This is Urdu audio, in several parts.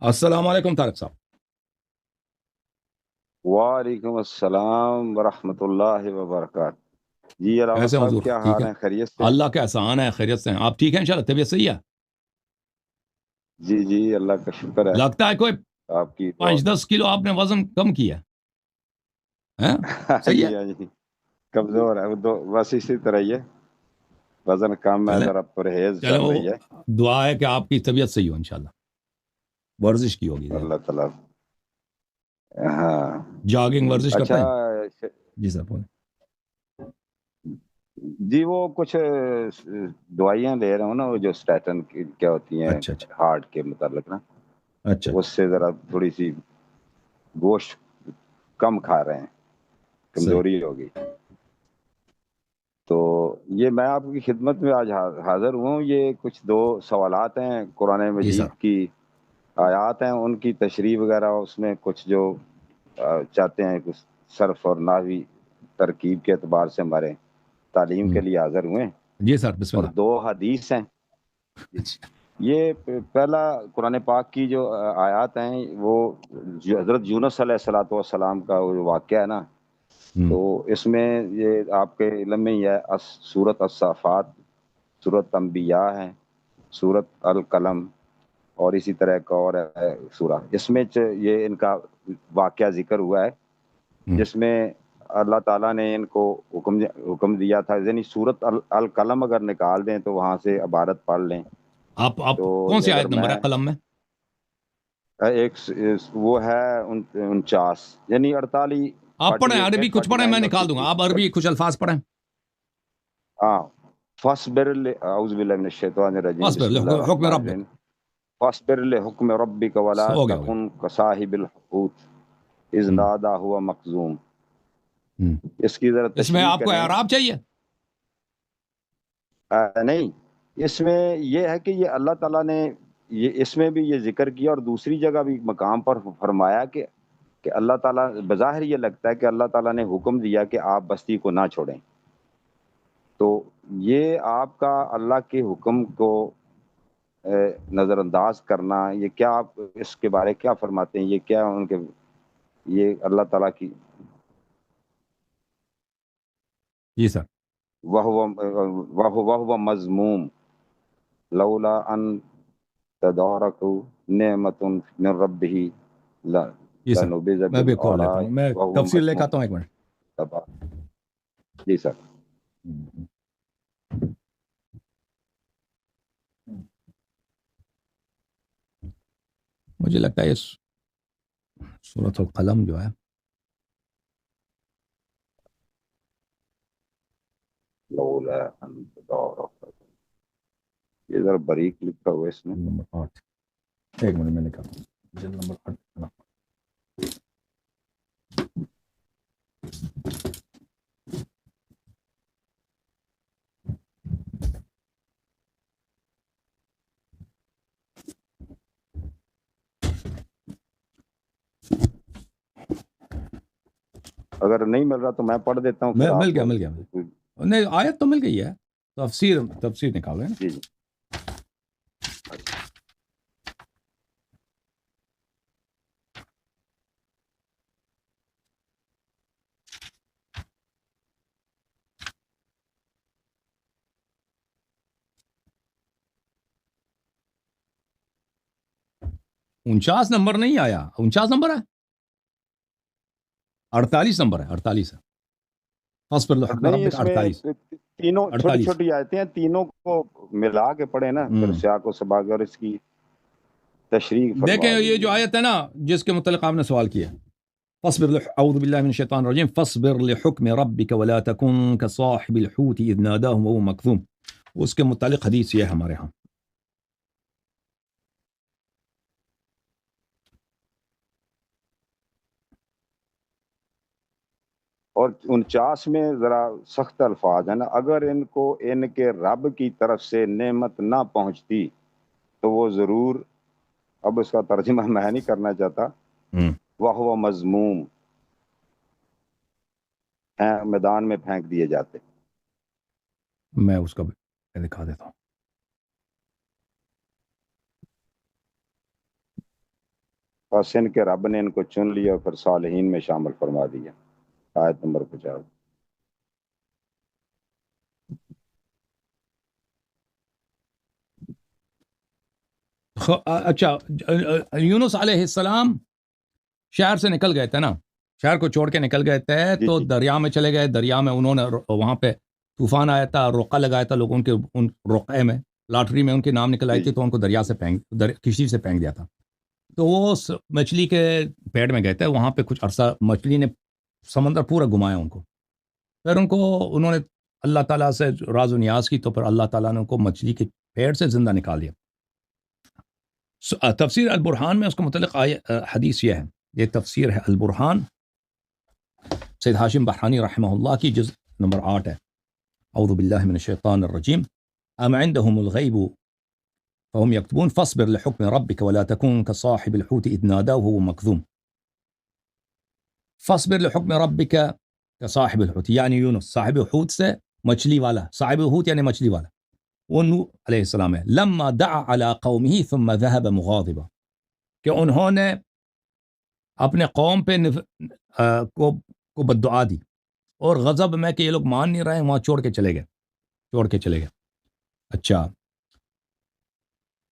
السلام علیکم طارق صاحب. وعلیکم السلام ورحمۃ اللہ وبرکاتہ. جی علامت کیسے ہیں صاحب، حضور؟ کیا ٹھیک حال ہے؟ ہیں؟ خیریت سے ہیں؟ اللہ کا احسان ہے، خیریت سے ہیں. آپ ٹھیک ہیں انشاءاللہ؟ طبیعت صحیح ہے؟ جی جی، اللہ کا شکر ہے. لگتا ہے کوئی آپ کی دعا 5-10 کلو آپ نے وزن کم کیا ہے. صحیح ہے؟ جی ہاں جی، کمزور ہے بس اسی طرح ہی ہے. وزن کم ہے، چلیں ذرا پرہیز چلیں، چل وہ رہی ہے. دعا ہے کہ آپ کی طبیعت صحیح ہو انشاءاللہ. ورزش کی ہوگی زیادہ، اللہ تعالیٰ. ہاں. جاگنگ ورزش کرتے اچھا. ہیں؟ جی سر بولیں. جی وہ کچھ دوائیاں لے رہا ہوں نا، وہ جو اسٹیٹن کی کیا ہوتی ہیں اچھا اچھا ہارٹ کے متعلق نا، اچھا اس سے ذرا تھوڑی سی گوشت کم کھا رہے ہیں، صحیح. کمزوری ہو گئی. تو یہ میں آپ کی خدمت میں آج حاضر ہوں. یہ کچھ دو سوالات ہیں، قرآن جی سر. مجید کی آیات ہیں، ان کی تشریح وغیرہ اس میں کچھ جو چاہتے ہیں کچھ صرف اور نحوی ترکیب کے اعتبار سے ہمارے تعلیم کے لیے حاضر ہوئے ہیں. جی سر بسم اور اللہ. دو حدیث ہیں. یہ پہلا قرآن پاک کی جو آیات ہیں وہ حضرت یونس علیہ الصلوۃ والسلام کا وہ واقعہ ہے نا، تو اس میں یہ آپ کے علم میں یہ ہے سورت الصافات، سورت انبیاء ہے، سورت القلم، اور اسی طرح ایک اور ہے سورہ. اس میں یہ ان کا واقعہ ذکر ہوا ہے، جس میں اللہ تعالیٰ نے ان کو حکم دیا تھا. یعنی سورت القلم اگر نکال دیں تو وہاں سے عبارت پڑھ لیں. آپ تو کون سی اگر آیت نمبر ہے قلم میں؟ ایک وہ ہے 49، یعنی 48. آپ پڑھیں 48 ہے، عربی کچھ پڑھیں، 49 میں اور نکال دوں گا. 50. آپ عربی کچھ الفاظ پڑھیں. ہاں. فاصبر اعوذ باللہ من الشیطان الرجیم، بسم بسم اللہ اللہ حکم الرحمن ربک. الرحیم. فاصبر لحکم ربک ولا ہو گیا تکن کصاحب الحوت اذ نادى هو مقذوم. اس کی ذرا اس میں تشریح آپ کو کریں. اعراب چاہیے؟ نہیں، اس میں یہ ہے کہ یہ اللہ تعالیٰ نے اس میں بھی یہ ذکر کیا، اور دوسری جگہ بھی مقام پر فرمایا کہ اللہ تعالیٰ بظاہر یہ لگتا ہے کہ اللہ تعالیٰ نے حکم دیا کہ آپ بستی کو نہ چھوڑیں. تو یہ آپ کا اللہ کے حکم کو نظر انداز کرنا، یہ کیا آپ اس کے بارے کیا فرماتے ہیں؟ یہ کیا ان کے یہ اللہ تعالیٰ کی جی سر. وَهُوَ مذموم لولا ان تدارکوا نعمت من ربہ جی سر لنبذ میں بھی کھول لیتا بالعراء ہوں، میں وهو تفسیر لے کے آتا ہوں. ایک مذموم. جی سر. منٹ. مجھے لگتا ہے سورۃ القلم جو ہے لولا ان تدارکوا، یہ ذرا باریک لکھا ہوا ہے اس میں. نمبر 8. ایک منٹ میں نکالتا ہوں. جلد نمبر 8. اگر نہیں مل رہا تو میں پڑھ دیتا ہوں، پھر مل آپ. گیا نہیں، آیت تو مل گئی ہے. تفسیر نکالو ہے نا. جی جی. 49 نمبر نہیں آیا. 49 نمبر ہے، 48 نمبر ہے. 48 ہے. فاصبر لحکم نہیں، ربک. اس میں 48 تینوں چھوٹی 48 چھوٹی آیتیں ہیں، تینوں کو ملا کے پڑھے نا، پھر سیاق و سباق اور اس کی تشریح دیکھیں فرما یہ جو دیجیے. آیت ہے نا جس کے متعلق آپ نے سوال کیا، اعوذ باللہ من الشیطان الرجیم، فاصبر لحکم ربک ولا تکن کصاحب الحوت اذ ناداہ وهو مکظوم. اس کے متعلق حدیث یہ ہے ہمارے ہاں. اور 49 میں ذرا سخت الفاظ ہیں نا، اگر ان کو ان کے رب کی طرف سے نعمت نہ پہنچتی تو وہ ضرور، اب اس کا ترجمہ میں نہیں کرنا چاہتا، وہ مذموم ہیں، میدان میں پھینک دیے جاتے. میں اس کا بھی دکھا دیتا ہوں. بس ان کے رب نے ان کو چن لیا اور پھر صالحین میں شامل فرما دیا. آیت نمبر 50. اچھا، یونس علیہ السلام شہر سے نکل گئے تھے نا، شہر کو چھوڑ کے نکل گئے تھے تو دریا میں چلے گئے. دریا میں انہوں نے وہاں پہ طوفان آیا تھا، روقہ لگایا تھا لوگوں کے، ان روقے میں لاٹری میں ان کے نام نکل آئی تھی تو ان کو دریا سے کشتی سے پھینک دیا تھا. تو وہ مچھلی کے پیڑ میں گئے تھے، وہاں پہ کچھ عرصہ مچھلی نے سمندر پورا گھمایا ان کو. پھر انہوں نے اللہ تعالیٰ سے راز و نیاز کی تو پھر اللہ تعالیٰ نے ان کو مچھلی کے پیڑ سے زندہ نکال دیا. تفسیر البرہان میں اس کو متعلق حدیث یہ ہے، یہ تفسیر ہے البرہان سید ہاشم بحرانی رحمہ اللہ کی، جزء نمبر 8 ہے. اعوذ باللہ من الشیطان الرجیم ام عندهم الغیب فهم یکتبون فاصبر لحکم ربک ولا تکن كصاحب الحوت اذ نادى وهو مکظوم. فاصبر لحکم ربک كصاحب الحوت یعنی یونس صاحب حوت سے مچھلی والا، صاحب حوت یعنی مچھلی والا، وہ نوح علیہ السلام ہے. لما دعا على قومه ثم ذهب مغاضبا، کہ انہوں نے اپنے قوم پہ کو بددعا دی اور غضب میں کہ یہ لوگ مان نہیں رہے، وہاں چھوڑ کے چلے گئے. اچھا،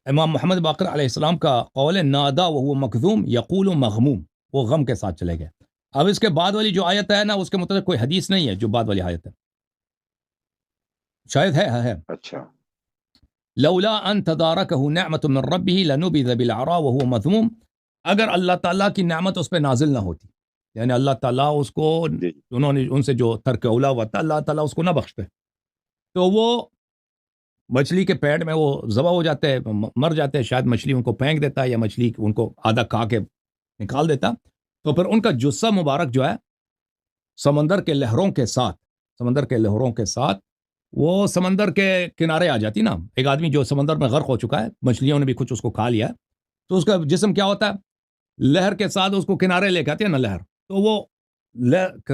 امام محمد باقر علیہ السلام کا قول ہے نادا وهو مکظوم یقول مغموم، وہ غم کے ساتھ چلے گئے. اب اس کے بعد والی جو آیت ہے نا، اس کے متعلق کوئی حدیث نہیں ہے جو بعد والی آیت ہے، شاید ہے. اچھا. لولا ان تدارکہ نعمت من ربہ لنبذ بالعراء وهو مذموم، اگر اللہ تعالیٰ کی نعمت اس پہ نازل نہ ہوتی، یعنی اللہ تعالیٰ اس کو انہوں نے ان سے جو ترک اولا ہوا تھا، اللہ تعالیٰ اس کو نہ بخشتے تو وہ مچھلی کے پیڑ میں وہ ذبح ہو جاتے، مر جاتے. شاید مچھلی ان کو پھینک دیتا یا مچھلی ان کو آدھا کھا کے نکال دیتا، تو پھر ان کا جثہ مبارک جو ہے سمندر کے لہروں کے ساتھ وہ سمندر کے کنارے آ جاتی نا. ایک آدمی جو سمندر میں غرق ہو چکا ہے، مچھلیوں نے بھی کچھ اس کو کھا لیا، تو اس کا جسم کیا ہوتا ہے، لہر کے ساتھ اس کو کنارے لے کے آتی ہے نا لہر، تو وہ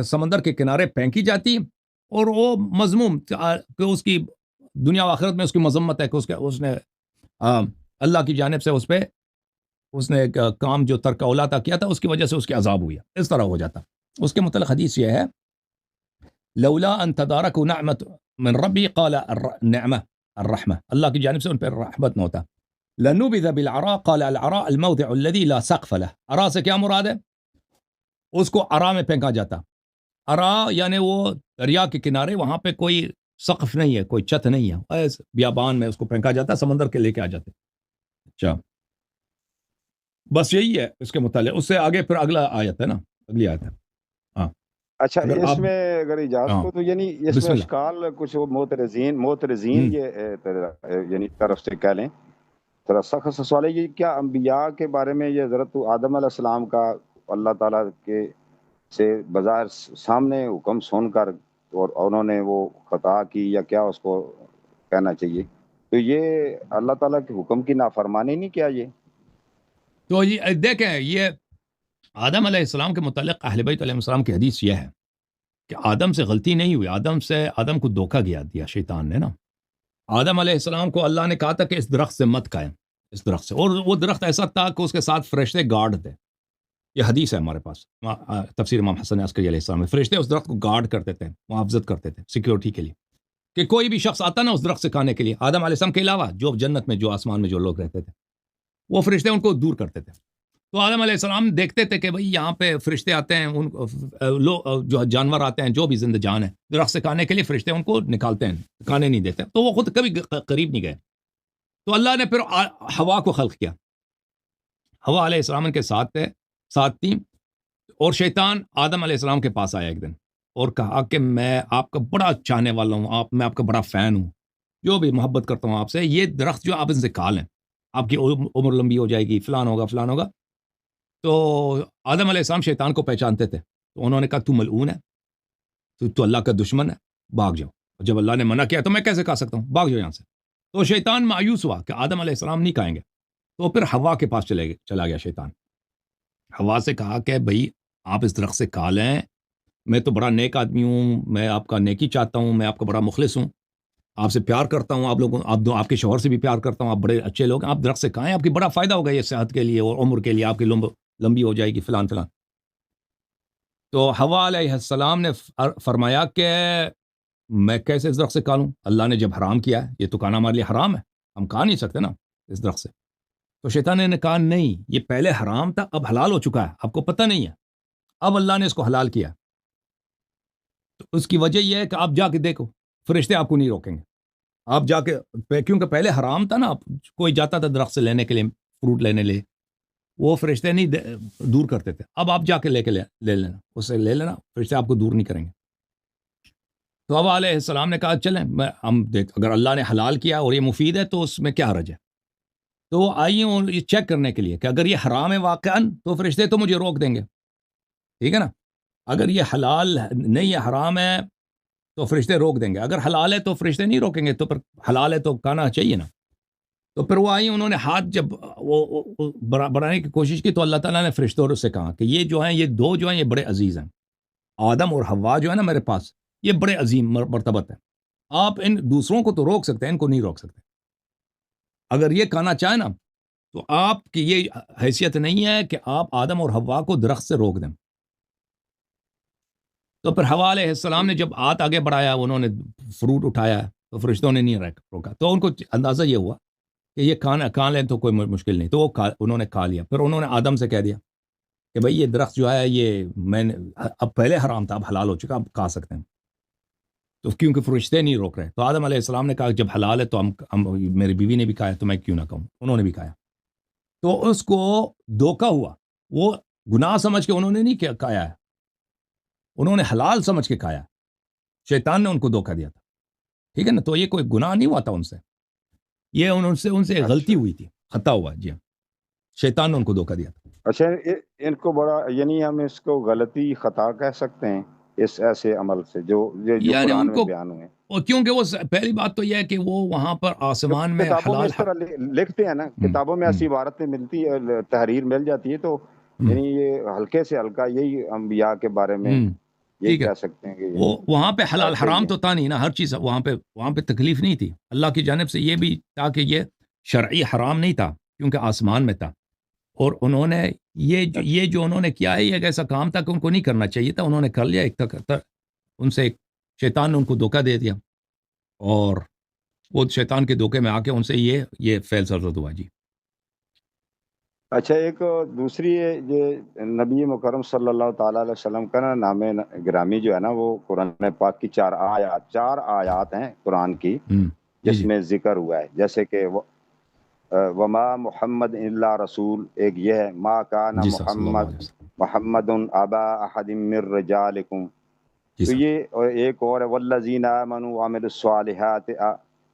سمندر کے کنارے پھینکی جاتی اور وہ مذموم کہ اس کی دنیا و آخرت میں اس کی مذمت ہے کہ اس نے اللہ کی جانب سے اس نے ایک کام جو ترک اولا کیا تھا، اس کی وجہ سے اس کے عذاب ہوئی، اس طرح ہو جاتا. اس کے متعلق حدیث یہ ہے لولا ان تدارک نعمت من ربی قال النعمہ الرحمہ، اللہ کی جانب سے ان پر رحمت نہ ہوتا. لنبذ بالعراء قال العراء الموضع الذي لا سقف له، عراء سے کیا مراد ہے، اس کو عراء میں پھینکا جاتا. عراء یعنی وہ دریا کے کنارے، وہاں پہ کوئی سقف نہیں ہے، کوئی چھت نہیں ہے، بیابان میں اس کو پھینکا جاتا، سمندر کے لے کے آ جاتے. اچھا، بس یہی ہے اس کے متعلق. اس سے آگے پھر اگلا آیت ہے نا، اگلی آیت ہے. ہاں اچھا، اس میں اگر اجازت ہو تو یعنی اس میں اشکال کچھ معترضین یہ یعنی طرف سے کہہ لیں، ذرا سخت سوال ہے یہ، کیا انبیاء کے بارے میں یہ حضرت آدم علیہ السلام کا اللہ تعالیٰ کے سے بظاہر سامنے حکم سن کر اور انہوں نے وہ خطا کی، یا کیا اس کو کہنا چاہیے، تو یہ اللہ تعالیٰ کے حکم کی نافرمانی نہیں کیا یہ؟ تو یہ دیکھیں، یہ آدم علیہ السلام کے متعلق اہل بیت علیہ السلام کی حدیث یہ ہے کہ آدم سے غلطی نہیں ہوئی، آدم کو دھوکہ دیا شیطان نے نا. آدم علیہ السلام کو اللہ نے کہا تھا کہ اس درخت سے مت کھائیں، اس درخت سے، اور وہ درخت ایسا تھا کہ اس کے ساتھ فرشتے گارڈ تھے. یہ حدیث ہے ہمارے پاس، تفسیر امام حسن عسکری علیہ السلام میں، فرشتے اس درخت کو گارڈ کرتے تھے، محافظت کرتے تھے سیکیورٹی کے لیے، کہ کوئی بھی شخص آتا نا اس درخت سے کھانے کے لیے، آدم علیہ السلام کے علاوہ جو جنت میں جو آسمان میں جو لوگ رہتے تھے، وہ فرشتے ان کو دور کرتے تھے. تو آدم علیہ السلام دیکھتے تھے کہ بھئی یہاں پہ فرشتے آتے ہیں، جو جانور آتے ہیں، جو بھی زندہ جان ہے، درخت سے کھانے کے لیے فرشتے ان کو نکالتے ہیں، کھانے نہیں دیتے، تو وہ خود کبھی قریب نہیں گئے. تو اللہ نے پھر ہوا کو خلق کیا، ہوا علیہ السلام کے ساتھ تھی، اور شیطان آدم علیہ السلام کے پاس آیا ایک دن اور کہا کہ میں آپ کا بڑا چاہنے والا ہوں، میں آپ کا بڑا فین ہوں، جو بھی محبت کرتا ہوں آپ سے، یہ درخت جو آپ ان سے کھا لیں، آپ کی عمر لمبی ہو جائے گی، فلان ہوگا. تو آدم علیہ السلام شیطان کو پہچانتے تھے، تو انہوں نے کہا تو ملعون ہے، تو اللہ کا دشمن ہے، بھاگ جاؤ. جب اللہ نے منع کیا تو میں کیسے کھا سکتا ہوں، بھاگ جاؤ یہاں سے. تو شیطان مایوس ہوا کہ آدم علیہ السلام نہیں کھائیں گے، تو پھر ہوا کے پاس چلا گیا شیطان. ہوا سے کہا کہ بھئی آپ اس درخت سے کھا لیں، میں تو بڑا نیک آدمی ہوں، میں آپ کا نیکی چاہتا ہوں، میں آپ کا بڑا مخلص ہوں، آپ سے پیار کرتا ہوں، آپ کے شوہر سے بھی پیار کرتا ہوں، آپ بڑے اچھے لوگ ہیں، آپ درخت سے کھائیں، آپ کی بڑا فائدہ ہوگا یہ صحت کے لیے اور عمر کے لیے، آپ کی لمبی ہو جائے گی فلان فلان. تو حوا علیہ السلام نے فرمایا کہ میں کیسے اس درخت سے کھا لوں؟ اللہ نے جب حرام کیا ہے، یہ تو کھانا ہمارے لیے حرام ہے، ہم کھا نہیں سکتے نا اس درخت سے. تو شیطان نے کہا نہیں، یہ پہلے حرام تھا، اب حلال ہو چکا ہے، آپ کو پتہ نہیں ہے، اب اللہ نے اس کو حلال کیا. تو اس کی وجہ یہ ہے کہ آپ جا کے دیکھو، فرشتے آپ کو نہیں روکیں گے. آپ جا کے، کیونکہ پہلے حرام تھا نا، کوئی جاتا تھا درخت سے لینے کے لیے فروٹ لینے لے، وہ فرشتے نہیں دور کرتے تھے. اب آپ جا کے لے لینا، اس سے لے لینا، فرشتے آپ کو دور نہیں کریں گے. تو اب علیہ السلام نے کہا چلیں ہم دیکھ، اگر اللہ نے حلال کیا اور یہ مفید ہے تو اس میں کیا حرج ہے. تو آئیے یہ چیک کرنے کے لیے کہ اگر یہ حرام ہے واقعاً تو فرشتے تو مجھے روک دیں گے، ٹھیک ہے نا. اگر یہ حلال نہیں ہے، حرام ہے، تو فرشتے روک دیں گے. اگر حلال ہے تو فرشتے نہیں روکیں گے، تو پھر حلال ہے تو کھانا چاہیے نا. تو پھر وہ آئی، انہوں نے ہاتھ جب وہ بڑھانے کی کوشش کی تو اللہ تعالیٰ نے فرشتوں سے کہا کہ یہ جو ہیں، یہ دو جو ہیں یہ بڑے عزیز ہیں، آدم اور حوا جو ہے نا میرے پاس، یہ بڑے عظیم مرتبت ہیں. آپ ان دوسروں کو تو روک سکتے ہیں، ان کو نہیں روک سکتے. اگر یہ کھانا چاہیں نا تو آپ کی یہ حیثیت نہیں ہے کہ آپ آدم اور حوا کو درخت سے روک دیں. تو پھر حوا علیہ السلام نے جب ہاتھ آگے بڑھایا، انہوں نے فروٹ اٹھایا تو فرشتوں نے نہیں روکا. تو ان کو اندازہ یہ ہوا کہ یہ کھا لیں تو کوئی مشکل نہیں. تو وہ انہوں نے کھا لیا. پھر انہوں نے آدم سے کہہ دیا کہ بھئی یہ درخت جو ہے یہ میں نے اب پہلے حرام تھا، اب حلال ہو چکا، اب کھا سکتے ہیں. تو کیونکہ فرشتے نہیں روک رہے، تو آدم علیہ السلام نے کہا جب حلال ہے تو ہم میری بیوی نے بھی کھایا تو میں کیوں نہ کہوں. انہوں نے بھی کھایا. تو اس کو دھوکہ ہوا، وہ گناہ سمجھ کے انہوں نے نہیں کھایا ہے، انہوں نے حلال سمجھ کے کھایا. شیطان نے ان کو دھوکہ دیا تھا، ٹھیک ہے نا. تو یہ کوئی گناہ نہیں ہوا تھا ان سے، یہ ان سے غلطی ہوئی تھی، خطا ہوا. جی ہاں، شیطان نے ان کو دھوکہ دیا تھا. اچھا، ان کو بڑا، یعنی ہم اس کو غلطی خطا کہہ سکتے ہیں اس ایسے عمل سے جو یعنی قرآن ان میں کو، بیان ہوئے. اور کیونکہ وہ پہلی بات تو یہ ہے کہ وہ وہاں پر آسمان میں کتابوں میں حلال اس طرح لکھتے ہیں نا، کتابوں میں ایسی عبارتیں ملتی ہے، تحریر مل جاتی ہے. تو یعنی یہ ہلکے سے ہلکا یہی انبیاء کے بارے میں یہی کہہ سکتے ہیں کہ وہ وہاں پہ حلال ایسے ہی حرام ہے. تو تھا نہیں نا، ہر چیز وہاں پہ تکلیف نہیں تھی اللہ کی جانب سے. یہ بھی تھا کہ یہ شرعی حرام نہیں تھا کیونکہ آسمان میں تھا. اور انہوں نے یہ جو انہوں نے کیا ہے، یہ ایک ایسا کام تھا کہ ان کو نہیں کرنا چاہیے تھا، انہوں نے کر لیا. ان سے شیطان نے ان کو دھوکہ دے دیا، اور وہ شیطان کے دھوکے میں آ کے ان سے یہ فعل سرزد ہوا. جی اچھا، ایک دوسری یہ نبی مکرم صلی اللہ تعالیٰ علیہ وسلم کا نا نام گرامی جو ہے نا، وہ قرآن پاک کی چار آیات ہیں قرآن کی جس میں ذکر ہوا ہے. جیسے کہ وما محمد الا رسول، ایک یہ ہے ما کان محمد ابا احد من رجالکم. تو یہ ایک اور ہے والذین آمنوا وعملوا الصالحات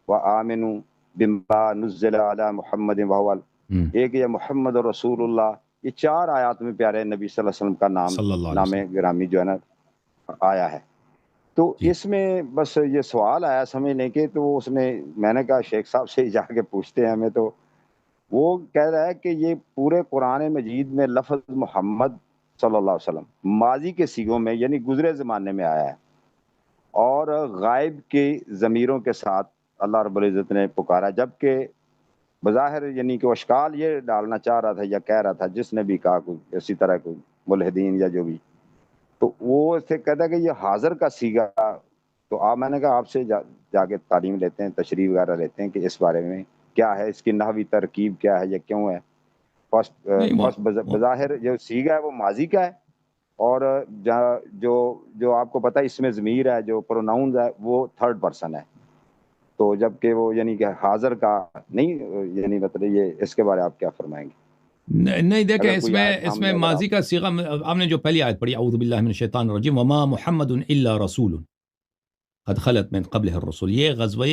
وآمنوا بما نزل علی محمد وهو. ایک یہ محمد رسول اللہ. یہ چار آیات میں پیارے نبی صلی اللہ علیہ وسلم کا نام گرامی جو ہے نا آیا ہے. تو اس میں بس یہ سوال آیا سمجھ لیں کہ، تو اس میں نے کہا شیخ صاحب سے جا کے پوچھتے ہیں ہمیں. تو وہ کہہ رہا ہے کہ یہ پورے قرآن مجید میں لفظ محمد صلی اللہ علیہ وسلم ماضی کے صیغوں میں یعنی گزرے زمانے میں آیا ہے، اور غائب کی ضمیروں کے ساتھ اللہ رب العزت نے پکارا. جبکہ بظاہر یعنی کہ اشکال یہ ڈالنا چاہ رہا تھا یا کہہ رہا تھا جس نے بھی کہا، کوئی اسی طرح کوئی ملحدین یا جو بھی، تو وہ اسے کہتا ہے کہ یہ حاضر کا صیغہ. تو میں نے کہا آپ سے جا کے تعلیم لیتے ہیں، تشریح وغیرہ لیتے ہیں کہ اس بارے میں کیا ہے، اس کی نحوی ترکیب کیا ہے یا کیوں ہے. بظاہر جو صیغہ ہے وہ ماضی کا ہے، اور جو آپ کو پتہ ہے اس میں ضمیر ہے، جو پروناؤنز ہے وہ تھرڈ پرسن ہے. تو جبکہ وہ یعنی کہ حاضر کا نہیں، یعنی مطلب یہ اس کے بارے آپ کیا فرمائیں گے؟ نہیں دیکھیں، اس میں ماضی کا صیغہ آپ نے جو پہلی آیت پڑھی اعوذ باللہ من الشیطان الرجیم وما محمد الا رسول قد خلت من قبلہ الرسل، یہ غزوہ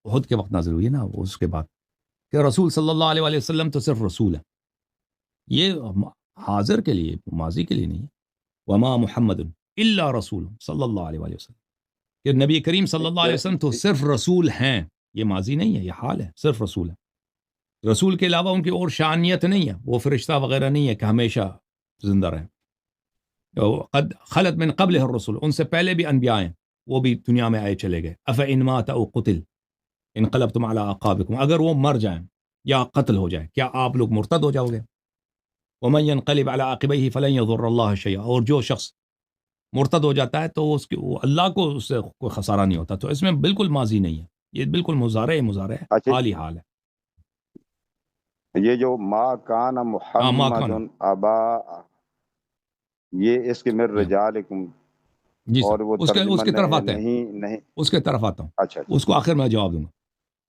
احد کے وقت نازل ہوئی ہے نا. اس کے بعد کہ رسول صلی اللہ علیہ وآلہ وسلم تو صرف رسول ہے، یہ حاضر کے لیے، ماضی کے لیے نہیں ہے. وما محمد الا رسول صلی اللہ علیہ وآلہ وسلم، کہ نبی کریم صلی اللہ علیہ وسلم تو صرف رسول ہیں، یہ ماضی نہیں ہے، یہ حال ہے، صرف رسول ہے. رسول کے علاوہ ان کی اور شانیت نہیں ہے، وہ فرشتہ وغیرہ نہیں ہے کہ ہمیشہ زندہ رہیں. قد خلت من قبلہ الرسل، ان سے پہلے بھی انبیاء ہیں، وہ بھی دنیا میں آئے چلے گئے. افإن مات او قتل انقلبتم علی اعقابکم، اگر وہ مر جائیں یا قتل ہو جائے کیا آپ لوگ مرتد ہو جاؤ گے؟ ومن ينقلب على عقبيه فلن يضر الله شيئا، اور جو شخص مرتد ہو جاتا ہے تو وہ اللہ کو اس سے کوئی خسارہ نہیں ہوتا. تو اس میں بالکل ماضی نہیں ہے، یہ بالکل مضارع ہے، اچھا حال ہی حال ہے. یہ جو ما کان ما محمد کھانا ابا، یہ اس کے من رجالکم، جی اور سر، وہ اس ترجمہ کے طرف آتے ہیں، نہیں. اس کے طرف آتا ہوں، اچھا اس کو آخر میں جواب دوں گا.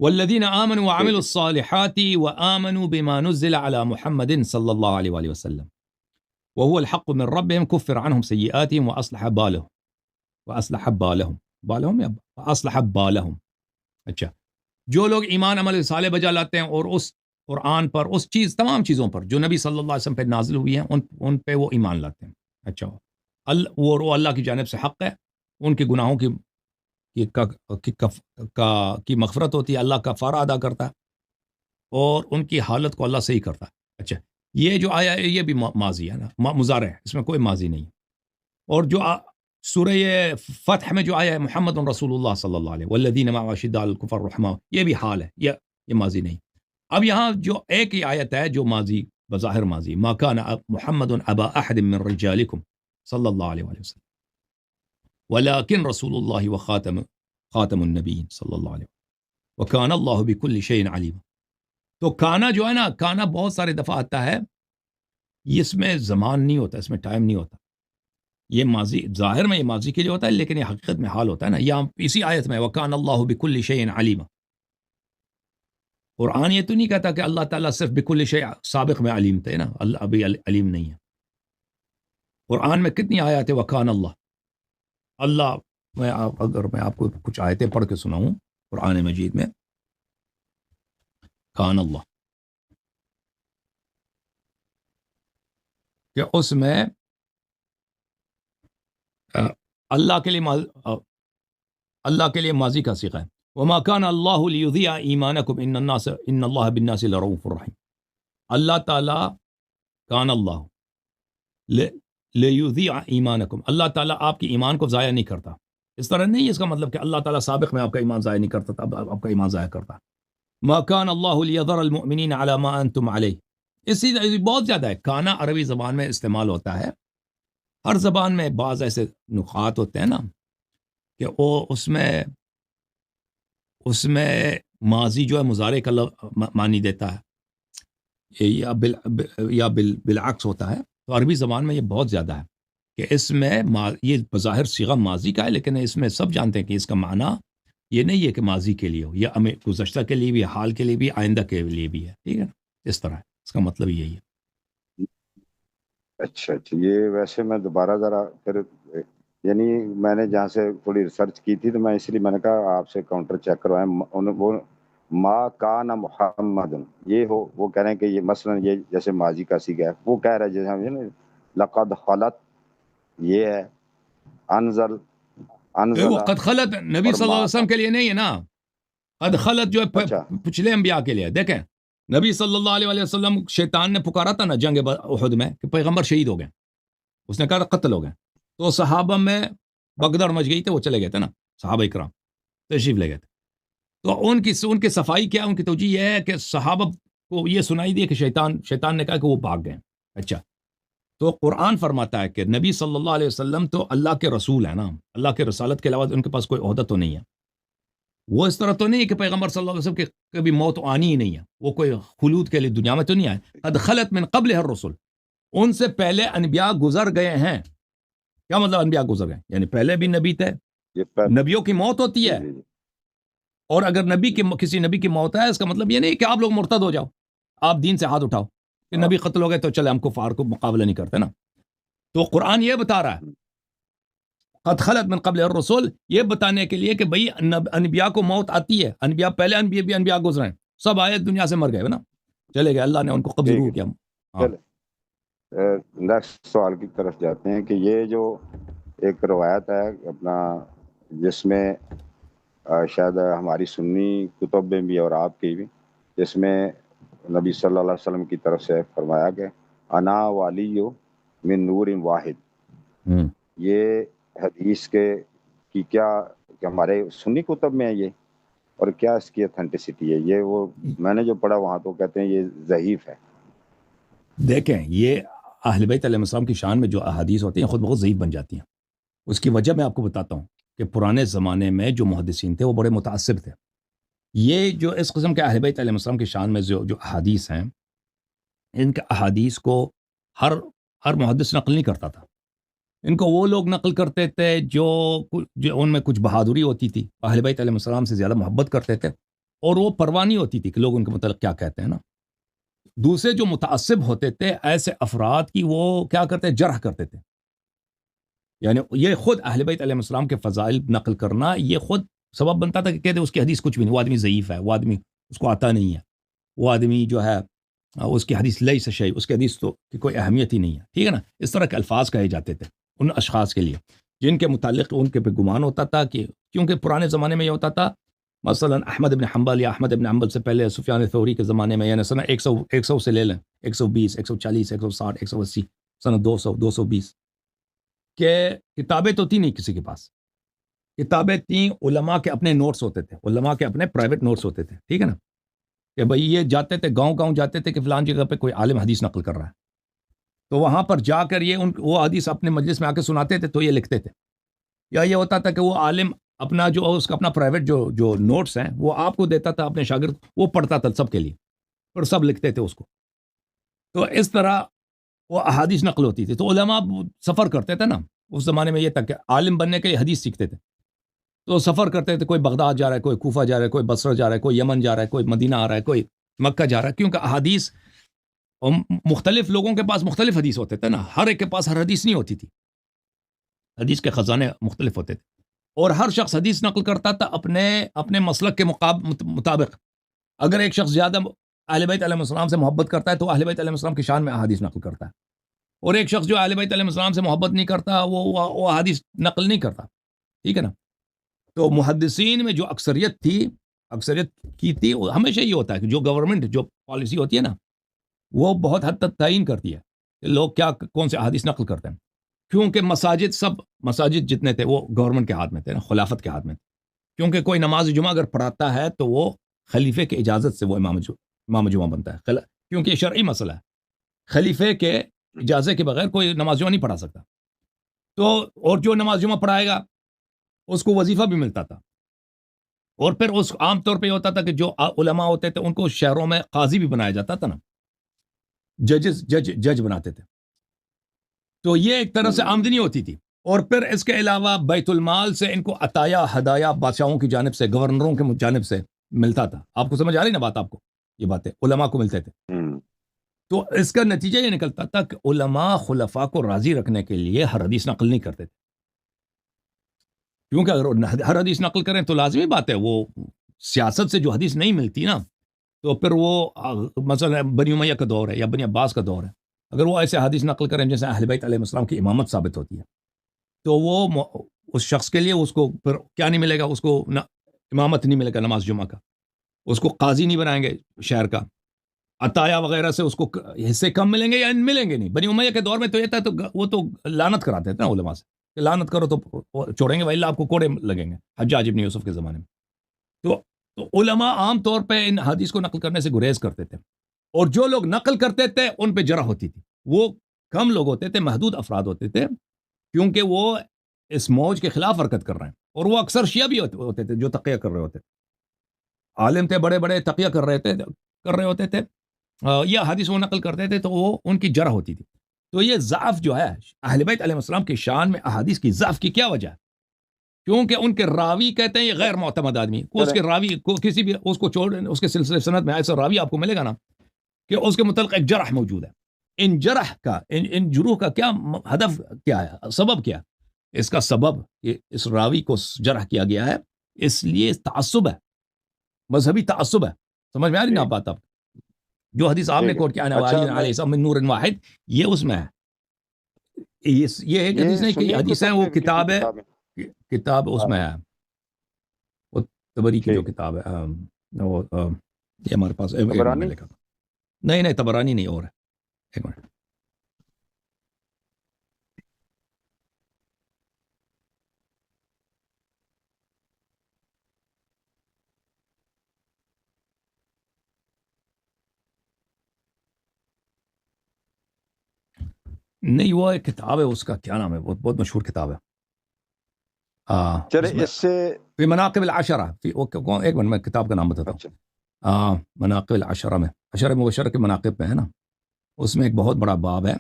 والذین آمنوا وعملوا الصالحات وآمنوا بما نزل على محمد صلی اللہ علیہ وآلہ وسلم وهو الحق من ربهم كفر عنهم سيئاتهم وأصلح بالهم. اچھا، جو لوگ ایمان عمل صالح بجا لاتے ہیں اور اس قرآن پر، اس چیز، تمام چیزوں پر جو نبی صلی اللہ علیہ وسلم پہ نازل ہوئی ہیں، ان پہ وہ ایمان لاتے ہیں. اچھا، وہ اللہ کی جانب سے حق ہے، ان کے گناہوں کی مغفرت ہوتی ہے، اللہ کفارہ ادا کرتا ہے اور ان کی حالت کو اللہ صحیح کرتا ہے. اچھا، یہ جو آیا ہے یہ بھی ماضی ہے نا، مضارع ہے، اس میں کوئی ماضی نہیں. اور جو سورہ فتح میں جو آیا ہے محمد رسول اللہ صلی اللہ علیہ والذین معه اشداء علی الکفار رحماء، یہ بھی حال ہے، یہ ماضی نہیں. اب یہاں جو ایک ہی آیت ہے جو ماضی، بظاہر ماضی، ما کان محمد ابا احد من رجالکم صلی اللہ علیہ وآلہ وسلم ولكن رسول اللہ خاتم النبیین صلی اللہ علیہ وسلم وکان اللہ بکل شیء علیم. تو کانا جو ہے نا، کانا بہت سارے دفعہ آتا ہے، اس میں زمان نہیں ہوتا، اس میں ٹائم نہیں ہوتا. یہ ماضی، ظاہر میں یہ ماضی کے لیے ہوتا ہے، لیکن یہ حقیقت میں حال ہوتا ہے نا. یہاں اسی آیت میں وکان اللہ بکل شیء علیم. قرآن یہ تو نہیں کہتا کہ اللہ تعالیٰ صرف بکل شیء سابق میں علیم تھے نا، اللہ ابھی علیم نہیں ہے. قرآن میں کتنی آیات وکان اللہ. اگر میں آپ کو کچھ آیتیں پڑھ کے سناؤں قرآن مجید میں، کان اللہ، کہ اس میں اللہ کے لیے ماضی کا صیغہ ہے. وما كان الله ليضيع ایمانکم ان اللہ بالناس لرؤوف رحیم. اللہ تعالیٰ، کان اللہ لیضیع ایمانکم، اللہ تعالیٰ آپ کی ایمان کو ضائع نہیں کرتا. اس طرح نہیں، اس کا مطلب کہ اللہ تعالیٰ سابق میں آپ کا ایمان ضائع نہیں کرتا تھا، اب آپ کا ایمان ضائع کرتا. ما كان اللہ لیذر المؤمنین علی ما انتم علیہ. اسی بہت زیادہ ہے. کانا عربی زبان میں استعمال ہوتا ہے، ہر زبان میں بعض ایسے نقاط ہوتے ہیں نا کہ وہ اس میں ماضی جو ہے مضارع کا معنی دیتا ہے یا بالعکس ہوتا ہے. تو عربی زبان میں یہ بہت زیادہ ہے کہ اس میں یہ بظاہر صیغہ ماضی کا ہے، لیکن اس میں سب جانتے ہیں کہ اس کا معنی یہ نہیں ہے کہ ماضی کے لیے ہو، یا گزشتہ کے لیے بھی، حال کے لیے بھی، آئندہ کے لیے بھی ہے. ٹھیک ہے نا، اس طرح ہے، اس کا مطلب یہی ہے. اچھا، یہ ویسے میں دوبارہ ذرا پھر، یعنی میں نے جہاں سے تھوڑی ریسرچ کی تھی تو میں اس لیے میں نے کہا آپ سے کاؤنٹر چیک کروائیں. وہ ما کان محمد، یہ ہو، وہ کہہ رہے ہیں کہ یہ مثلا یہ جیسے ماضی کا صیغہ ہے، وہ کہہ رہے ہیں جیسے ہم لقد خلت، یہ ہے انزل وہ قد خلت نبی صلی اللہ علیہ وسلم کے لیے نہیں ہے نا. قد خلت جو ہے اچھا پچھلے انبیاء کے لیے. دیکھیں، نبی صلی اللہ علیہ وسلم، شیطان نے پکارا تھا نا جنگ احد میں کہ پیغمبر شہید ہو گئے، اس نے کہا تھا قتل ہو گئے. تو صحابہ میں بگدڑ مچ گئی تھی، وہ چلے گئے تھے نا، صحابہ اکرام تشریف لے گئے تھے. تو ان کی صفائی کیا، ان کی توجیہ یہ ہے کہ صحابہ کو یہ سنائی دی کہ شیطان نے کہا کہ وہ بھاگ گئے. اچھا، تو قرآن فرماتا ہے کہ نبی صلی اللہ علیہ وسلم تو اللہ کے رسول ہیں نا، اللہ کے رسالت کے علاوہ ان کے پاس کوئی عہدہ تو نہیں ہے. وہ اس طرح تو نہیں ہے کہ پیغمبر صلی اللہ علیہ وسلم کے کبھی موت آنی ہی نہیں ہے، وہ کوئی خلود کے لیے دنیا میں تو نہیں آئے. قد خلت من قبل الرسل، ان سے پہلے انبیاء گزر گئے ہیں. کیا مطلب انبیاء گزر گئے؟ یعنی پہلے بھی نبی تھے، نبیوں کی موت ہوتی ہے. اور اگر کسی نبی کی موت ہے، اس کا مطلب یہ نہیں کہ آپ لوگ مرتد ہو جاؤ، آپ دین سے ہاتھ اٹھاؤ کہ نبی قتل ہو گئے تو چلے ہم کفار کو مقابلہ نہیں کرتے نا. تو قرآن یہ بتا رہا ہے قد خلت من قبل الرسل، یہ بتانے کے لیے کہ بھئی انبیاء کو موت آتی ہے. انبیاء پہلے انبیاء گزرے ہیں، سب آئے دنیا سے مر گئے نا، چلے گئے، اللہ نے ان کو قبض ضرور کیا. نیکسٹ سوال کی طرف جاتے ہیں کہ یہ جو ایک روایت ہے اپنا، جس میں شاید ہماری سنی کتب میں بھی اور آپ کی بھی، جس میں نبی صلی اللہ علیہ وسلم کی طرف سے فرمایا کہ انا والی من نور واحد، یہ حدیث کی کیا کہ ہمارے سنی کتب میں ہے یہ، اور کیا اس کی اتھینٹسٹی ہے؟ یہ وہ میں نے جو پڑھا وہاں تو کہتے ہیں یہ ضعیف ہے. دیکھیں یہ اہل بیت علیہ السلام کی شان میں جو احادیث ہوتی ہیں خود بخود ضعیف بن جاتی ہیں. اس کی وجہ میں آپ کو بتاتا ہوں کہ پرانے زمانے میں جو محدثین تھے وہ بڑے متعصب تھے. یہ جو اس قسم کے اہل بیت علیہ السلام کی شان میں جو احادیث ہیں، ان کے احادیث کو ہر محدث نقل نہیں کرتا تھا. ان کو وہ لوگ نقل کرتے تھے جو ان میں کچھ بہادری ہوتی تھی، اہل بیت علیہ السلام سے زیادہ محبت کرتے تھے، اور وہ پرواہ نہیں ہوتی تھی کہ لوگ ان کے متعلق کیا کہتے ہیں نا. دوسرے جو متعصب ہوتے تھے ایسے افراد کی وہ کیا کرتے جرح کرتے تھے. یعنی یہ خود اہل بیت علیہ السلام کے فضائل نقل کرنا یہ خود سبب بنتا تھا کہ کہتے اس کی حدیث کچھ بھی نہیں، وہ آدمی ضعیف ہے، وہ آدمی اس کو آتا نہیں ہے، وہ آدمی جو ہے اس کی حدیث لیس شیء، اس کی حدیث تو کی کوئی اہمیت ہی نہیں ہے. ٹھیک ہے نا. اس طرح کے الفاظ کہے جاتے تھے ان اشخاص کے لیے جن کے متعلق ان کے پہ گمان ہوتا تھا کہ کیونکہ پرانے زمانے میں یہ ہوتا تھا، مثلا احمد بن حنبل یا احمد بن حنبل سے پہلے سفیان ثوری کے زمانے میں، یعنی سنہ 100 سے لے لیں، 120 140 160 180 سنہ 200 220 کہ کتابیں تو تھی نہیں کسی کے پاس. کتابیں تھیں، علماء کے اپنے نوٹس ہوتے تھے، علماء کے اپنے پرائیویٹ نوٹس ہوتے تھے. ٹھیک ہے نا. کہ بھئی یہ جاتے تھے گاؤں جاتے تھے کہ فلان جگہ پہ کوئی عالم حدیث نقل کر رہا ہے، تو وہاں پر جا کر یہ وہ حدیث اپنے مجلس میں آ کے سناتے تھے تو یہ لکھتے تھے. یا یہ ہوتا تھا کہ وہ عالم اپنا جو اس کا اپنا پرائیویٹ جو نوٹس ہیں وہ آپ کو دیتا تھا، اپنے شاگرد وہ پڑھتا تھا سب کے لیے، اور سب لکھتے تھے اس کو. تو اس طرح وہ احادیث نقل ہوتی تھی. تو علماء سفر کرتے تھے نا اس زمانے میں، یہ تک کہ عالم بننے کے لیے حدیث سیکھتے تھے تو سفر کرتے تھے. کوئی بغداد جا رہا ہے، کوئی کوفہ جا رہا ہے، کوئی بصرہ جا رہا ہے، کوئی یمن جا رہا ہے، کوئی مدینہ آ رہا ہے، کوئی مکہ جا رہا ہے. کیونکہ احادیث مختلف لوگوں کے پاس مختلف حدیث ہوتے تھے نا، ہر ایک کے پاس ہر حدیث نہیں ہوتی تھی، حدیث کے خزانے مختلف ہوتے تھے، اور ہر شخص حدیث نقل کرتا تھا اپنے مسلک کے مطابق. اگر ایک شخص زیادہ اہل بیت علیہ السلام سے محبت کرتا ہے تو اہل بیت علیہ السلام کی شان میں احادیث نقل کرتا ہے، اور ایک شخص جو اہل بیت علیہ السلام سے محبت نہیں کرتا وہ احادیث نقل نہیں کرتا. ٹھیک ہے نا. تو محدثین میں جو اکثریت کی تھی، ہمیشہ یہ ہوتا ہے کہ جو گورنمنٹ جو پالیسی ہوتی ہے نا وہ بہت حد تک تعین کرتی ہے کہ لوگ کون سے احادیث نقل کرتے ہیں. کیونکہ مساجد جتنے تھے وہ گورنمنٹ کے ہاتھ میں تھے نا، خلافت کے ہاتھ میں تھے. کیونکہ کوئی نماز جمعہ اگر پڑھاتا ہے تو وہ خلیفے کے اجازت سے وہ امام جمعہ بنتا ہے، کیونکہ یہ شرعی مسئلہ ہے. خلیفے کے اجازت کے بغیر کوئی نماز جمعہ نہیں پڑھا سکتا. تو اور جو نماز جمعہ پڑھائے گا اس کو وظیفہ بھی ملتا تھا. اور پھر اس عام طور پہ یہ ہوتا تھا کہ جو علماء ہوتے تھے ان کو شہروں میں قاضی بھی بنایا جاتا تھا نا، جج بناتے تھے. تو یہ ایک طرح سے آمدنی ہوتی تھی. اور پھر اس کے علاوہ بیت المال سے ان کو عطایا ہدایا بادشاہوں کی جانب سے، گورنروں کی جانب سے ملتا تھا. آپ کو سمجھ آ رہی نا بات؟ آپ کو یہ باتیں علماء کو ملتے تھے. تو اس کا نتیجہ یہ نکلتا تھا کہ علماء خلفاء کو راضی رکھنے کے لیے ہر حدیث نقل نہیں کرتے تھے. کیونکہ اگر ہر حدیث نقل کریں تو لازمی بات ہے وہ سیاست سے جو حدیث نہیں ملتی نا، تو پھر وہ مثلا بنی امیہ کا دور ہے یا بنی عباس کا دور ہے، اگر وہ ایسے حدیث نقل کریں جیسے اہل بیت علیہ السلام کی امامت ثابت ہوتی ہے، تو وہ اس شخص کے لیے اس کو پھر کیا نہیں ملے گا، اس کو امامت نہیں ملے گا نماز جمعہ کا، اس کو قاضی نہیں بنائیں گے شہر کا، عطایا وغیرہ سے اس کو حصے کم ملیں گے یا ملیں گے نہیں. بنی امیہ کے دور میں تو یہ تھا، تو وہ تو لعنت کراتے تھے نا علماء سے کہ لعنت کرو تو چھوڑیں گے، وإلا آپ کو کوڑے لگیں گے، حجاج ابن یوسف کے زمانے میں. تو علماء عام طور پہ ان حدیث کو نقل کرنے سے گریز کرتے تھے، اور جو لوگ نقل کرتے تھے ان پہ جرح ہوتی تھی. وہ کم لوگ ہوتے تھے، محدود افراد ہوتے تھے، کیونکہ وہ اس موج کے خلاف حرکت کر رہے ہیں، اور وہ اکثر شیعہ بھی ہوتے تھے جو تقیہ کر رہے ہوتے تھے. عالم تھے بڑے بڑے، تقیہ کر رہے ہوتے تھے، یا حدیث وہ نقل کرتے تھے تو وہ ان کی جرح ہوتی تھی. تو یہ ضعف جو ہے اہل بیت علیہ السلام کی شان میں احادیث کی ضعف کی کیا وجہ ہے؟ کیونکہ ان کے راوی کہتے ہیں یہ غیر معتمد آدمی کو، اس کے راوی کو کسی بھی اس کو چھوڑ، اس کے سلسلے سند میں ایسا راوی آپ کو ملے گا نا کہ اس کے متعلق ایک جرح موجود ہے. ان جرح کا ان جروح کا کیا ہدف کیا ہے، سبب کیا؟ اس کا سبب کہ اس راوی کو جرح کیا گیا ہے اس لیے تعصب ہے، مذہبی تعصب ہے. سمجھ میں آ رہی نا بات؟ آپ جو حدیث آپ نے کوٹ کیا علیہ السلام من نور واحد، یہ اس میں ہے. یہ ایک حدیث نہیں کہ حدیث ہے، وہ کتاب ہے، کتاب اس میں ہے، وہ طبری کی جو کتاب ہے، وہ یہ ہمارے پاس میں لکھا تھا. نہیں طبرانی نہیں، اور ہے. ایک منٹ. نہیں وہ ایک کتاب ہے اس کا کیا نام ہے بہت بہت مشہور کتاب ہے چلے اس سے فی مناقب العشرہ ایک منٹ میں کتاب کا نام بتاتا ہوں مناقب العشرہ میں عشر مبشرہ کے مناقب میں ہے نا اس میں ایک بہت بڑا باب ہے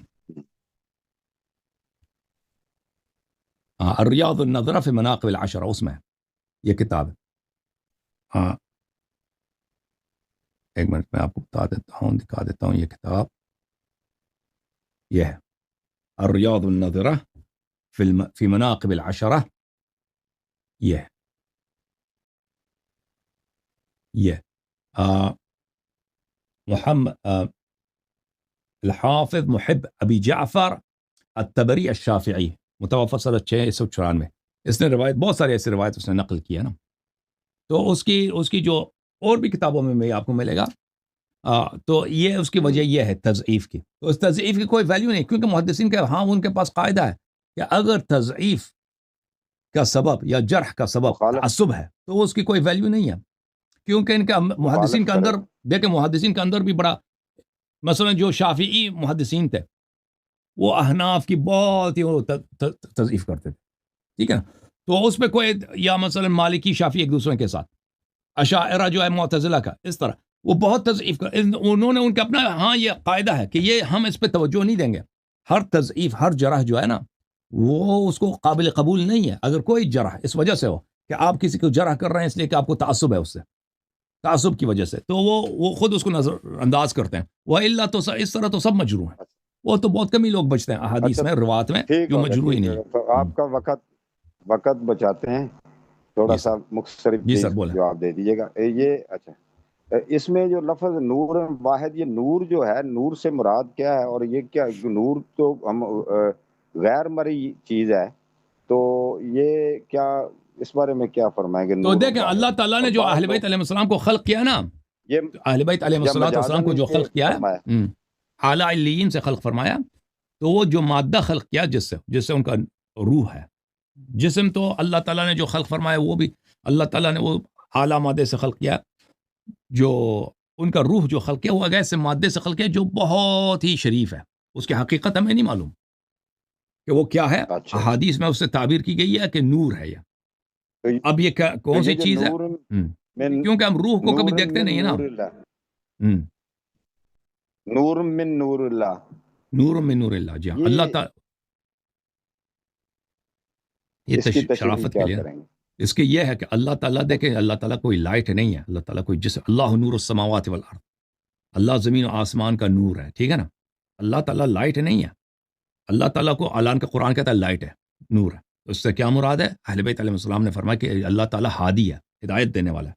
الریاض النظرہ فی مناقب العشرہ اس میں یہ کتاب ہے ایک منٹ میں آپ کو بتا دیتا ہوں دکھا دیتا ہوں یہ کتاب یہ ہے الریاض النظرہ فی مناقب العشرہ یہ محمد الحافظ محب ابی جعفر الطبری الشافعی متوفی سنہ 694 اس نے روایت بہت سارے ایسے روایت اس نے نقل کی ہے نا تو اس کی جو اور بھی کتابوں میں آپ کو ملے گا تو یہ اس کی وجہ یہ ہے تضعیف کی تو اس تضعیف کی کوئی ویلیو نہیں کیونکہ محدثین کے ہاں ان کے پاس قاعدہ ہے کہ اگر تضعیف کا سبب یا جرح کا سبب تعصب ہے تو اس کی کوئی ویلیو نہیں ہے کیونکہ ان کا محدثین کے اندر دیکھیں محدثین کے اندر بھی بڑا مثلا جو شافعی محدثین تھے وہ احناف کی بہت ہی تضعیف کرتے تھے ٹھیک ہے نا تو اس پہ کوئی یا مثلا مالکی شافعی ایک دوسرے کے ساتھ اشاعرہ جو ہے معتزلہ کا اس طرح وہ بہت تضعیف کر انہوں نے ان کا اپنا ہاں یہ قاعدہ ہے کہ یہ ہم اس پہ توجہ نہیں دیں گے ہر تضعیف ہر جرح جو ہے نا وہ اس کو قابل قبول نہیں ہے اگر کوئی جرح اس وجہ سے ہو کہ آپ کسی کو جرح کر رہے ہیں اس لیے کہ آپ کو تعصب ہے اس سے تعصب کی وجہ سے تو وہ خود اس کو نظر انداز کرتے ہیں وہ اللہ تو اس طرح تو سب مجروح ہیں وہ تو بہت کم ہی لوگ بچتے ہیں احادیث میں روایت میں جو مجروح ہی نہیں ہے تو آپ کا وقت بچاتے ہیں تھوڑا سا مختصر جواب دے دیجیے گا یہ اچھا اس میں جو لفظ نور واحد یہ نور جو ہے نور سے مراد کیا ہے اور یہ کیا نور تو ہم غیر مرئی چیز ہے تو یہ کیا اس بارے میں کیا فرمائیں گے تو دیکھیں اللہ تعالیٰ نے جو اہل بیت علیہ السلام کو خلق کیا نا یہ اہل بیت علیہ السلام کو جو خلق کیا ہے اعلیٰ علیین سے خلق فرمایا تو وہ جو مادہ خلق کیا جس سے ان کا روح ہے جسم تو اللہ تعالیٰ نے جو خلق فرمایا وہ بھی اللہ تعالیٰ نے وہ اعلیٰ مادے سے خلق کیا جو ان کا روح جو خلق کیا وہ ایسے مادے سے خلق کیا جو بہت ہی شریف ہے اس کی حقیقت ہمیں نہیں معلوم کہ وہ کیا ہے احادیث میں اس سے تعبیر کی گئی ہے کہ نور ہے یہ اب یہ کون سی چیز ہے کیونکہ ہم روح کو کبھی دیکھتے نہیں ہیں نا نور من نور اللہ نور من نور اللہ جی اللہ تعالی یہ شرافت کے لیے اس کے یہ ہے کہ اللہ تعالیٰ دیکھیں اللہ تعالیٰ کوئی لائٹ نہیں ہے اللہ تعالیٰ کوئی جسم اللہ نور السماوات والارض اللہ زمین و آسمان کا نور ہے ٹھیک ہے نا اللہ تعالیٰ لائٹ نہیں ہے اللہ تعالیٰ کو اعلان کا قرآن کہتا ہے لائٹ ہے نور ہے اس سے کیا مراد ہے اہل بیت علیہ السلام نے فرمایا کہ اللہ تعالیٰ ہادی ہے ہدایت دینے والا ہے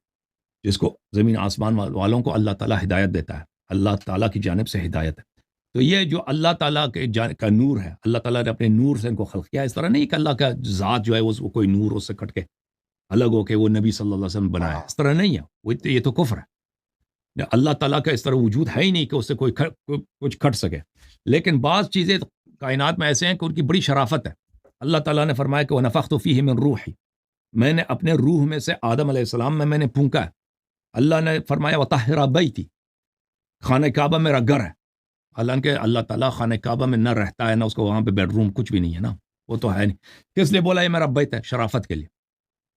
جس کو زمین آسمان والوں کو اللہ تعالیٰ ہدایت دیتا ہے اللہ تعالیٰ کی جانب سے ہدایت ہے تو یہ جو اللہ تعالیٰ کا نور ہے اللہ تعالیٰ نے اپنے نور سے ان کو خلق کیا اس طرح نہیں کہ اللہ کا ذات جو ہے وہ کوئی نور اس سے کٹ کے الگ ہو کے وہ نبی صلی اللہ علیہ وسلم بنایا اس طرح نہیں ہے وہ یہ تو کفر ہے اللہ تعالیٰ کا اس طرح وجود ہے ہی نہیں کہ اس سے کوئی کچھ کھٹ سکے لیکن بعض چیزیں کائنات میں ایسے ہیں کہ ان کی بڑی شرافت ہے اللہ تعالیٰ نے فرمایا کہ وَنَفَخْتُ فِيهِ مِن رُوحِي میں نے اپنے روح میں سے آدم علیہ السلام میں نے پھونکا ہے اللہ نے فرمایا وَطَهِّرَ بَيْتِي خانہ کعبہ میرا گھر ہے حالانکہ اللہ تعالیٰ خانہ کعبہ میں نہ رہتا ہے نہ اس کو وہاں پہ بیڈ روم کچھ بھی نہیں ہے نا وہ تو ہے نہیں کس لیے بولا یہ میرا بیت ہے شرافت کے لیے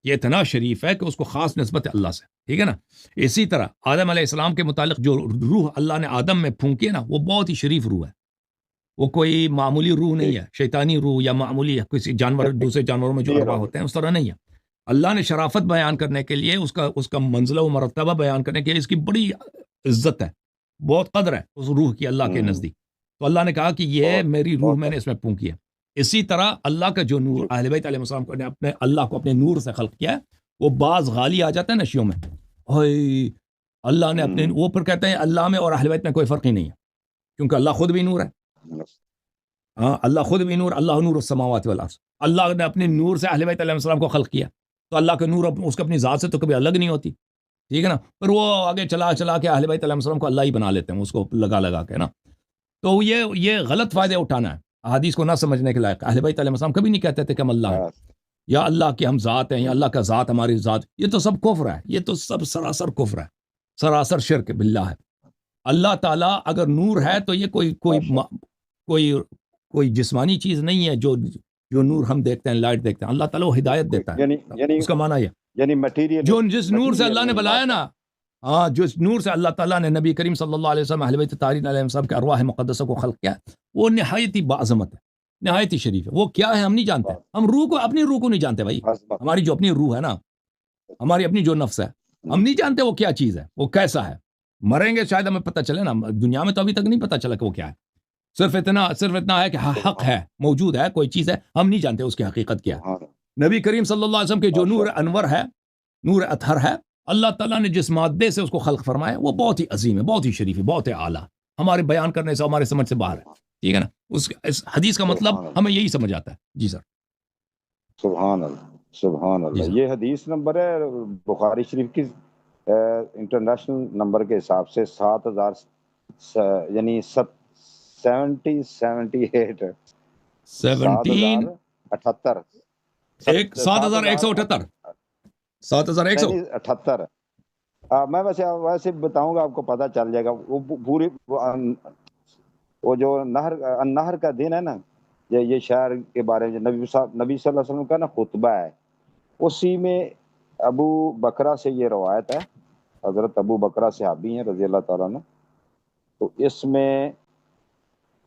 یہ اتنا شریف ہے کہ اس کو خاص نسبت ہے اللہ سے ٹھیک ہے نا اسی طرح آدم علیہ السلام کے متعلق جو روح اللہ نے آدم میں پھونکی ہے نا وہ بہت ہی شریف روح ہے وہ کوئی معمولی روح نہیں ہے شیطانی روح یا معمولی کسی جانور دوسرے جانوروں میں جو ارواح ہوتے ہیں اس طرح نہیں ہے اللہ نے شرافت بیان کرنے کے لیے اس کا منزلہ و مرتبہ بیان کرنے کے لیے اس کی بڑی عزت ہے بہت قدر ہے اس روح کی اللہ کے نزدیک تو اللہ نے کہا کہ یہ میری روح میں نے اس میں پھونکی ہے اسی طرح اللہ کا جو نور اہل بیت علیہ السلام کو نے اپنے اللہ کو اپنے نور سے خلق کیا ہے وہ بعض غالی آ جاتا ہے نشیوں میں اللہ نے اپنے وہ پھر کہتے ہیں اللہ میں اور اہل بیت میں کوئی فرق ہی نہیں ہے کیونکہ اللہ خود بھی نور ہے اللہ خود بھی نور اللہ نور السماوات والارض اللہ نے اپنے نور سے اہل بیت علیہ السلام کو خلق کیا تو اللہ کا نور اس کو اپنی ذات سے تو کبھی الگ نہیں ہوتی ٹھیک ہے نا پھر وہ آگے چلا کے اہل بیت علیہ السلام کو اللہ ہی بنا لیتے ہیں اس کو لگا کے نا تو یہ غلط فائدے اٹھانا ہے احادیث کو نہ سمجھنے کے لائق اہل بیت علیہ السلام کبھی نہیں کہتے تھے کہ ہم اللہ ہیں یا اللہ کی ہم ذات ہیں یا اللہ کا ذات ہماری ذات یہ تو سب کفر ہے یہ تو سب سراسر کفر ہے سراسر شرک باللہ ہے اللہ تعالیٰ اگر نور ہے تو یہ کوئی کوئی جسمانی چیز نہیں ہے جو نور ہم دیکھتے ہیں، لائٹ دیکھتے ہیں. اللہ تعالیٰ وہ ہدایت دیتا ہے. اس کا معنی یعنی مٹیریل جو جس نور سے اللہ نے بلایا نا، ہاں، جس نور سے اللہ تعالیٰ نے نبی کریم صلی اللہ علیہ وسلم اہل بیت طاہرین علیہم السلام کے ارواح مقدسہ کو خلق کیا، وہ نہایت ہی باعظمت ہے، نہایت ہی شریف ہے. وہ کیا ہے ہم نہیں جانتے. ہم روح کو، اپنی روح کو نہیں جانتے بھائی. ہماری جو اپنی روح ہے نا، ہماری اپنی جو نفس ہے، ہم نہیں جانتے وہ کیا چیز ہے، وہ کیسا ہے. مریں گے شاید ہمیں پتہ چلے نا. دنیا میں تو ابھی تک نہیں پتہ چلا کہ وہ کیا ہے. صرف اتنا ہے کہ حق ہے، موجود ہے، کوئی چیز ہے، ہم نہیں جانتے اس کی حقیقت کیا ہے. نبی کریم صلی اللہ علیہ وسلم کے جو نور انور ہے، نور اطہر ہے، اللہ تعالیٰ نے جس مادے سے اس کو خلق فرمایا وہ بہت ہی عظیم ہے، بہت ہی شریف ہے، بہت ہی اعلیٰ، ہمارے بیان کرنے سے، ہمارے سمجھ سے باہر ہے. ٹھیک ہے نا. اس حدیث کا مطلب ہمیں یہی سمجھ آتا ہے. جی سر. سبحان اللہ، سبحان اللہ. یہ حدیث نمبر ہے بخاری شریف کی انٹرنیشنل نمبر کے حساب سے 7000 یعنی 78 7178. میں ویسے بتاؤں گا، آپ کو پتہ چل جائے گا. وہ پوری وہ جو نہر کا دن ہے نا، یہ شہر کے بارے میں نبی صلی اللہ علیہ وسلم کا نا خطبہ ہے، اسی میں ابو بکرہ سے یہ روایت ہے. حضرت ابو بکرہ صحابی ہیں رضی اللہ تعالیٰ عنہ. تو اس میں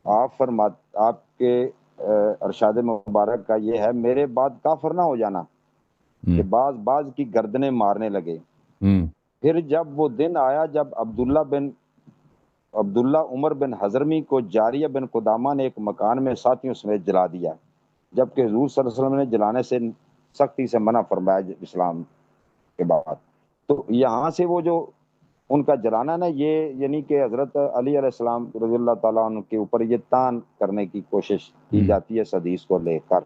آپ کے ارشاد مبارک کا یہ ہے، میرے بعد کافر نہ ہو جانا کہ بعض کی گردنیں مارنے لگے. پھر جب وہ دن آیا جب عبداللہ عمر بن حضرمی کو جاریہ بن قدامہ نے ایک مکان میں ساتھیوں سمیت جلا دیا، جبکہ حضور صلی اللہ علیہ وسلم نے جلانے سے سختی سے منع فرمایا اسلام کے بعد. تو یہاں سے وہ جو ان کا جلانا نا، یہ یعنی کہ حضرت علی علیہ السلام رضی اللہ تعالیٰ عنہ کے اوپر یہ تان کرنے کی کوشش کی جاتی ہے اس حدیث کو لے کر.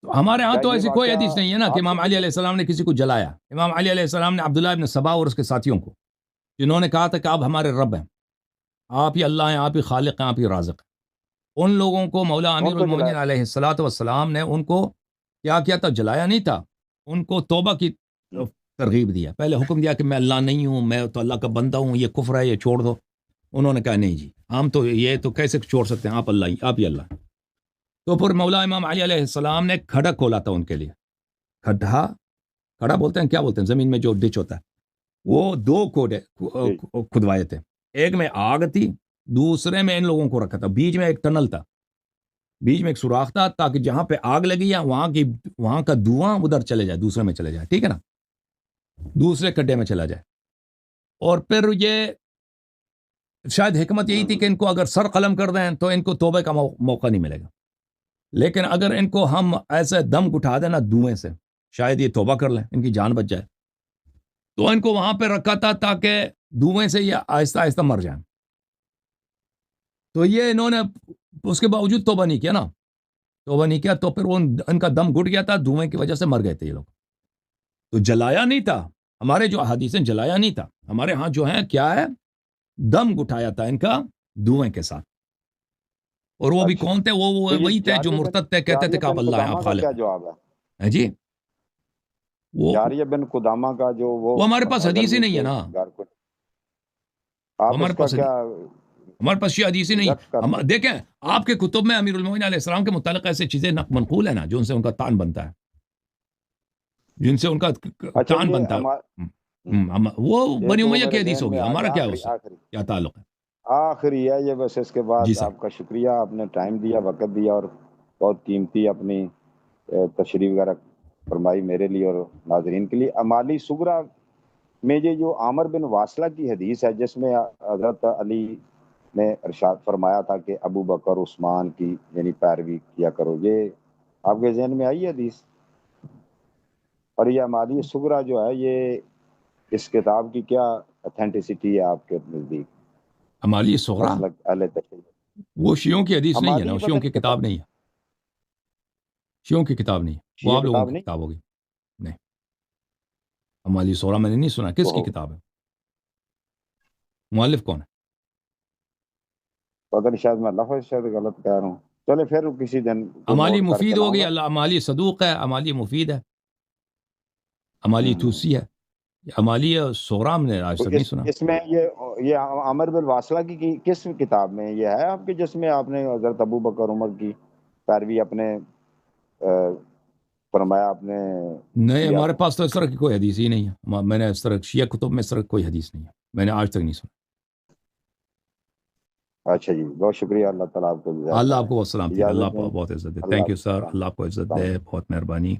ہمارے ہاں تو ایسی کوئی حدیث نہیں ہے نا کہ امام علی علیہ السلام نے کسی کو جلایا. امام علی علیہ السلام نے عبداللہ ابن سبا اور اس کے ساتھیوں کو، جنہوں نے کہا تھا کہ آپ ہمارے رب ہیں، آپ ہی اللہ ہیں، آپ ہی خالق ہیں، آپ ہی رازق ہیں، ان لوگوں کو مولا امیر المومنین علیہ السلام نے ان کو کیا کیا تھا؟ جلایا نہیں تھا. ان کو توبہ کی ترغیب دیا. پہلے حکم دیا کہ میں اللہ نہیں ہوں، میں تو اللہ کا بندہ ہوں، یہ کفر ہے، یہ چھوڑ دو. انہوں نے کہا نہیں جی، ہم تو یہ تو کیسے چھوڑ سکتے ہیں، آپ اللہ، آپ ہی اللہ. تو پھر مولا امام علی علیہ السلام نے کھڈا کھولا تھا ان کے لیے. کھڈا بولتے ہیں، کیا بولتے ہیں، زمین میں جو ڈچ ہوتا ہے، وہ 2 کوڑے کھدوائے تھے. ایک میں آگ تھی، دوسرے میں ان لوگوں کو رکھا تھا. بیچ میں ایک ٹنل تھا، بیچ میں ایک سوراخ تھا، تاکہ جہاں پہ آگ لگی ہے وہاں کا دھواں ادھر چلے جائے، دوسرے میں چلے جائے. ٹھیک ہے نا، دوسرے کڈے میں چلا جائے. اور پھر یہ شاید حکمت یہی تھی کہ ان کو اگر سر قلم کر دیں تو ان کو توبہ کا موقع نہیں ملے گا. لیکن اگر ان کو ہم ایسے دم اٹھا دیں نا دھوئیں سے، شاید یہ توبہ کر لیں، ان کی جان بچ جائے. تو ان کو وہاں پہ رکھا تھا تاکہ دھوئیں سے یہ آہستہ آہستہ مر جائیں. تو یہ انہوں نے اس کے باوجود توبہ نہیں کیا نا، توبہ نہیں کیا، تو پھر ان کا دم گھٹ گیا تھا، دھوئیں کی وجہ سے مر گئے تھے یہ لوگ. تو جلایا نہیں تھا. ہمارے جو احادیث ہیں جلایا نہیں تھا. ہمارے ہاں جو ہیں کیا ہے، دم گھٹایا تھا ان کا دھوئیں کے ساتھ. اور وہ بھی کون تھے؟ وہ وہی تھے جو مرتد تھے، کہتے تھے کہ آپ اللہ ہیں، آپ خالق ہیں. کیا جواب ہے جی؟ وہ جاریہ بن قدامہ کا جو وہ ہمارے پاس حدیث ہی نہیں ہے نا. ہمارے پاس یہ حدیث ہی نہیں. دیکھیں آپ کے کتب میں امیر المومنین علیہ السلام کے متعلق ایسے چیزیں منقول ہیں نا، جو ان سے ان کا تان بنتا ہے، جن سے ان کا تان بنتا ہے. وہ بنی امیہ کی حدیث ہوگی، ہمارا کیا کیا تعلق ہے؟ آخری ہے یہ. بس اس کے بعد آپ کا شکریہ، آپ نے ٹائم دیا، وقت دیا، اور بہت قیمتی اپنی تشریح وغیرہ فرمائی میرے لیے اور ناظرین کے لیے. امالی صغریٰ میں یہ جو عامر بن واصلہ کی حدیث ہے، جس میں حضرت علی نے ارشاد فرمایا تھا کہ ابو بکر عثمان کی یعنی پیروی کیا کرو، یہ آپ کے ذہن میں آئی حدیث؟ اور یہ امالی صغریٰ جو ہے، یہ اس کتاب کی کیا اتھینٹسٹی ہے آپ کے نزدیک؟ امالی صغریٰ وہ شیعوں کی حدیث نہیں ہے نا، وہ شیعوں کی کتاب نہیں ہے، شیعوں کی کتاب نہیں ہے، وہ آپ لوگوں کی کتاب ہوگی. نہیں، امالی صغریٰ میں نے نہیں سنا. کس کی کتاب ہے؟ مؤلف کون ہے؟ پتہ نہیں، شاید میں لفظ شاید غلط کہہ رہا ہوں. چلے پھر کسی دن امالی مفید ہوگی، امالی صدوق ہے، امالی مفید ہے، امالی توسی ہے. عمالیہ صغریٰ ہم نے آج تک نہیں سنا. اس میں یہ امر بالواصلہ کی کس کتاب میں یہ ہے آپ کے، جس میں آپ نے حضرت ابو بکر عمر کی پیروی اپنے فرمایا آپ نے؟ نہیں، ہمارے پاس تو اس طرح کی کوئی حدیث ہی نہیں ہے. میں نے اس طرح شیعہ کتب میں اس طرح کوئی حدیث نہیں ہے، میں نے آج تک نہیں سنا. اچھا جی، بہت شکریہ. اللہ تعالیٰ آپ کو اللہ آپ کو بہت سلامتی، اللہ آپ کو بہت عزت دے. تھینک یو سر، اللہ آپ کو عزت دے، السلام بہت مہربانی.